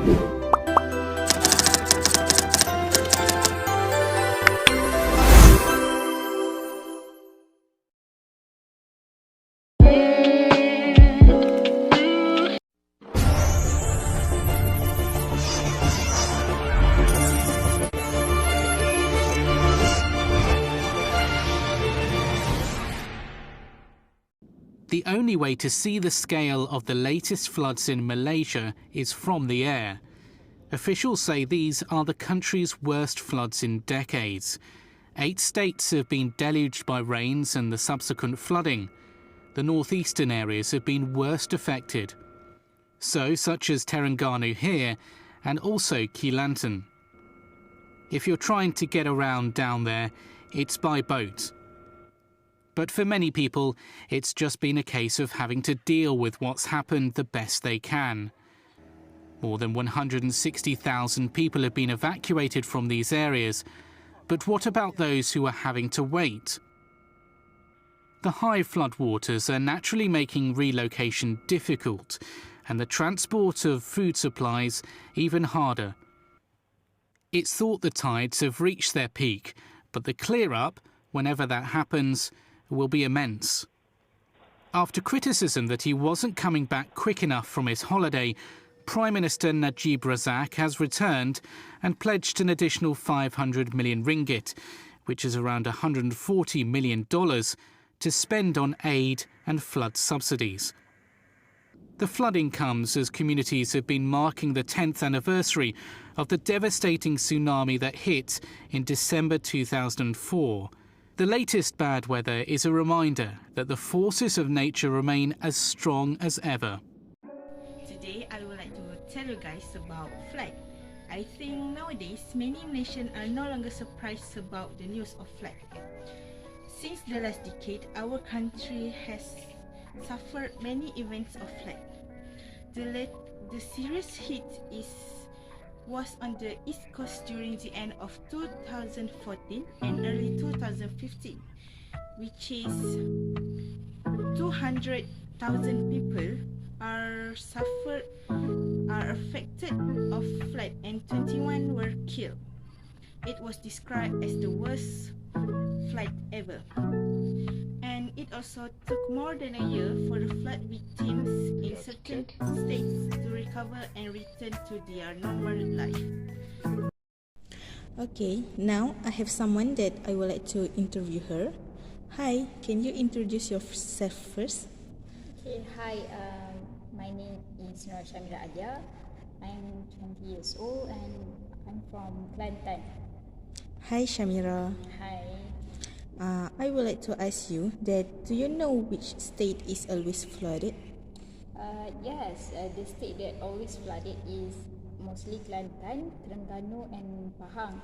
The only way to see the scale of the latest floods in Malaysia is from the air. Officials say these are the country's worst floods in decades. 8 states have been deluged by rains and the subsequent flooding. The northeastern areas have been worst affected. Such as Terengganu here, and also Kelantan. If you're trying to get around down there, it's by boat. But for many people, it's just been a case of having to deal with what's happened the best they can. More than 160,000 people have been evacuated from these areas. But what about those who are having to wait? The high floodwaters are naturally making relocation difficult, and the transport of food supplies even harder. It's thought the tides have reached their peak, but the clear-up, whenever that happens, will be immense. After criticism that he wasn't coming back quick enough from his holiday, Prime Minister Najib Razak has returned and pledged an additional 500 million ringgit, which is around $140 million, to spend on aid and flood subsidies. The flooding comes as communities have been marking the 10th anniversary of the devastating tsunami that hit in December 2004. The latest bad weather is a reminder that the forces of nature remain as strong as ever. Today, I would like to tell you guys about flood. I think nowadays, many Malaysians are no longer surprised about the news of flood. Since the last decade, our country has suffered many events of flood. The serious hit was on the East Coast during the end of 2014 and early 2015, which is 200,000 people are affected of flood and 21 were killed. It was described as the worst flood ever. And it also took more than a year for the flood victims in certain states to recover and return to their normal life. Okay, now I have someone that I would like to interview her. Hi, can you introduce yourself first? Okay, hi, my name is Zulaiqa Adilla. I'm 20 years old and I'm from Kelantan. Hi, Shamira. Hi. I would like to ask you that do you know which state is always flooded? Yes, the state that always flooded is mostly Kelantan, Terengganu and Pahang.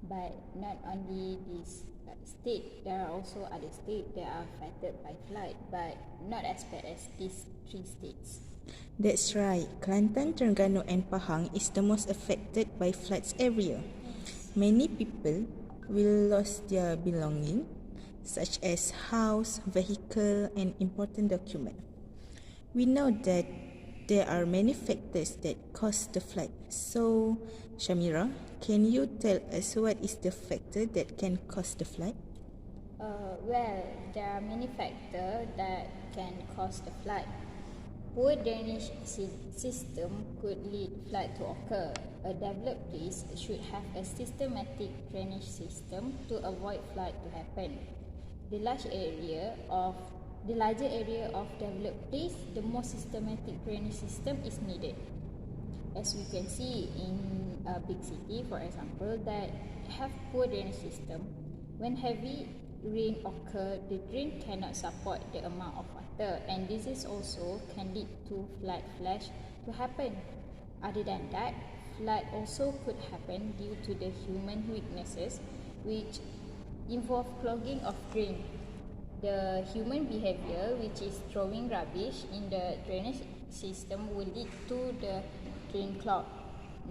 But not only this state, there are also other states that are affected by flood, but not as bad as these 3 states. That's right. Kelantan, Terengganu and Pahang is the most affected by floods every year. Many people will lose their belongings, such as house, vehicle and important document. We know that there are many factors that cause the flood. So, Shamira, can you tell us what is the factor that can cause the flood? Well, there are many factors that can cause the flood. Poor drainage system could lead flood to occur. A developed place should have a systematic drainage system to avoid flood to happen. The larger area of developed place, the more systematic drainage system is needed. As we can see in a big city, for example, that have poor drainage system. When heavy rain occur, the drain cannot support the amount of water, and this is also can lead to flood flash to happen. Other than that, flood also could happen due to the human weaknesses, which involve clogging of drain. The human behavior, which is throwing rubbish in the drainage system, will lead to the drain clog.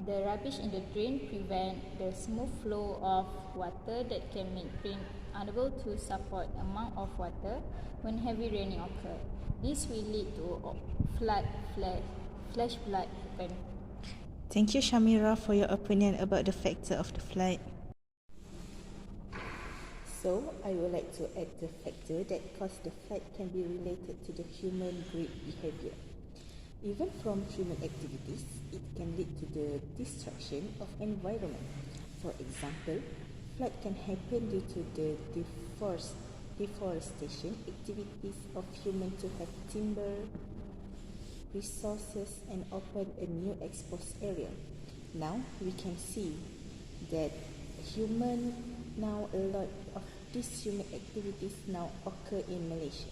The rubbish in the drain prevent the smooth flow of water that can make drain unable to support amount of water when heavy raining occur. This will lead to flash flood happen. Thank you, Shamira, for your opinion about the factor of the flood. So, I would like to add the factor that caused the flood can be related to the human greed behavior. Even from human activities, it can lead to the destruction of environment. For example, flood can happen due to the deforestation activities of humans to have timber, resources and open a new exposed area. Now we can see that a lot of these human activities now occur in Malaysia.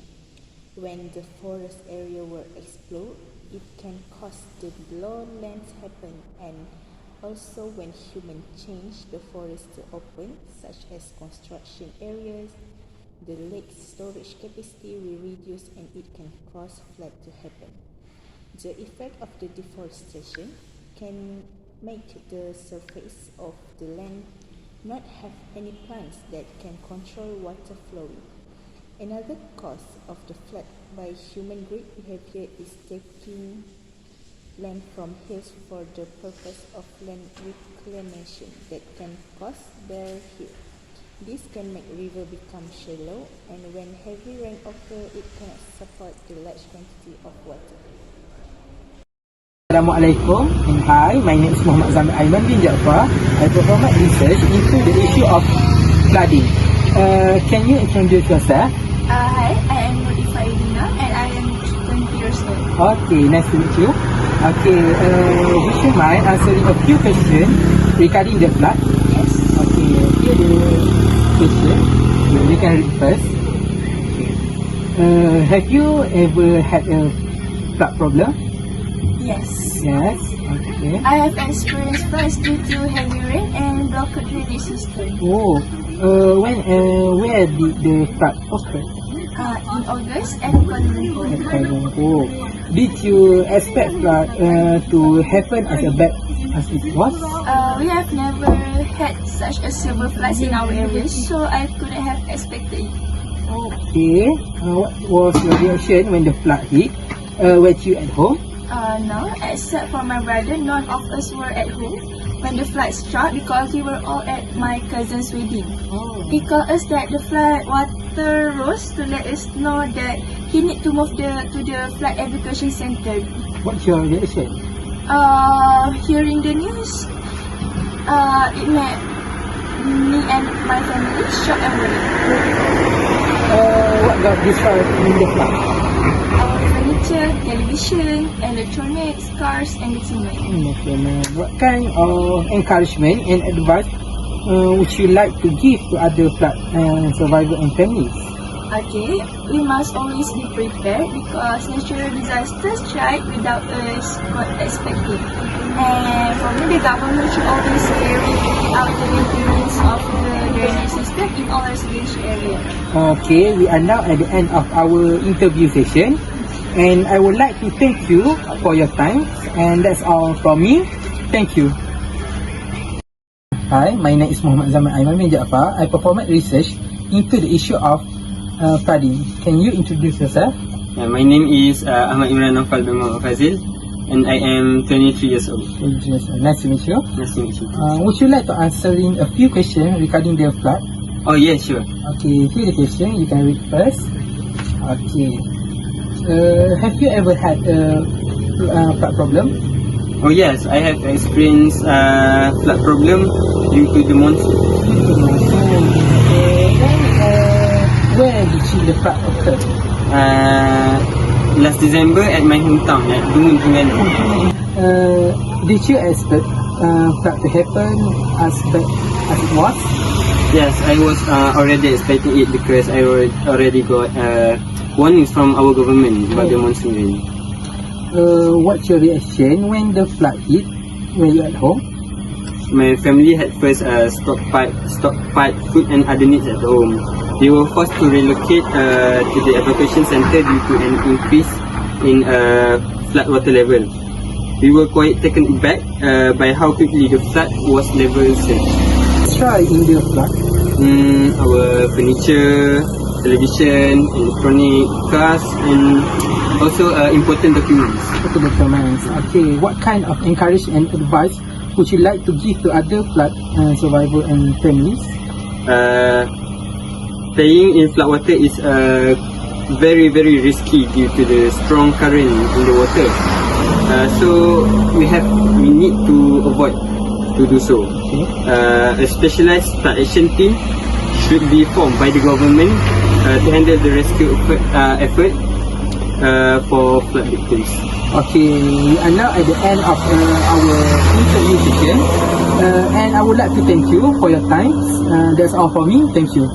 When the forest area were explored, it can cause the lowlands happen, and also when humans change the forest to open, such as construction areas, the lake storage capacity will reduce and it can cause flood to happen. The effect of the deforestation can make the surface of the land not have any plants that can control water flowing. Another cause of the flood by human greed behavior is taking land from hills for the purpose of land reclamation that can cause bare hill. This can make river become shallow, and when heavy rain occur, it cannot support the large quantity of water. Assalamualaikum and hi, my name is Muhammad Zamir Aiman bin Jafar. I perform research into the issue of flooding. Can you introduce yourself? Hi, I am Zulaiqa Adilla and I am 20 years old. Okay, nice to meet you. Okay, would you mind answering a few questions regarding the flood? Yes. Okay, here the question. You can read first. Okay. Have you ever had a flood problem? Yes. Yes. Okay. I have experienced floods due to heavy rain and broken drainage system. Oh, where did the flood occur? In August at Kuala Lumpur. Oh, did you expect flood to happen as bad as it was? We have never had such a severe floods in our area, so I couldn't have expected it. Okay. What was your reaction when the flood hit? Were you at home? No, except for my brother, none of us were at home when the flood struck because we were all at my cousin's wedding. He called us that the flood water rose to let us know that he need to move to the flood evacuation center. What's your reaction? Hearing the news, it made me and my family shocked and worried. What got destroyed in the flood? Our furniture, television, electronics, cars, and equipment. Okay, what kind of encouragement and advice would you like to give to other flood survivors and families? Okay, we must always be prepared because natural disasters strike without us expecting. And for me, the government should always carry out the maintenance of the drainage system in all residential areas. Okay, we are now at the end of our interview session, and I would like to thank you for your time, and that's all from me. Thank you. Hi, my name is Muhammad Aiman bin Jafar. I perform research into the issue of flooding. Can you introduce yourself? My name is Ahmad Imran Nafal bin Fazil, and I am 23 years old. Nice to meet you. Nice to meet you. Would you like to answer in a few questions regarding the flood? Oh yeah, sure. Okay, here the question. You can read first. Okay. Have you ever had a flood problem? Oh yes, I have experienced flood problem due to the monsoon. Where did the flood occur? Last December at my hometown at Dungun Terengganu. Did you expect flood to happen as bad as it was? Yes, I was already expecting it because I already got warnings from our government about the monsoon rain. What's your reaction when the flood hit? Were you at home? My family had first stockpiled food and other needs at home. They were forced to relocate to the evacuation center due to an increase in flood water level. We were quite taken aback by how quickly the flood was level set. Try in the flood. Our furniture, television, electronic, cars, and also important documents. Betul documents. Okay, what kind of encouragement and advice would you like to give to other flood survivor and families? Playing in flood water is very risky due to the strong current in the water. So we need to avoid to do so. Okay. A specialized flood action team should be formed by the government to handle the rescue effort for flood victims. Okay, we are now at the end of our interview session, and I would like to thank you for your time. That's all for me. Thank you.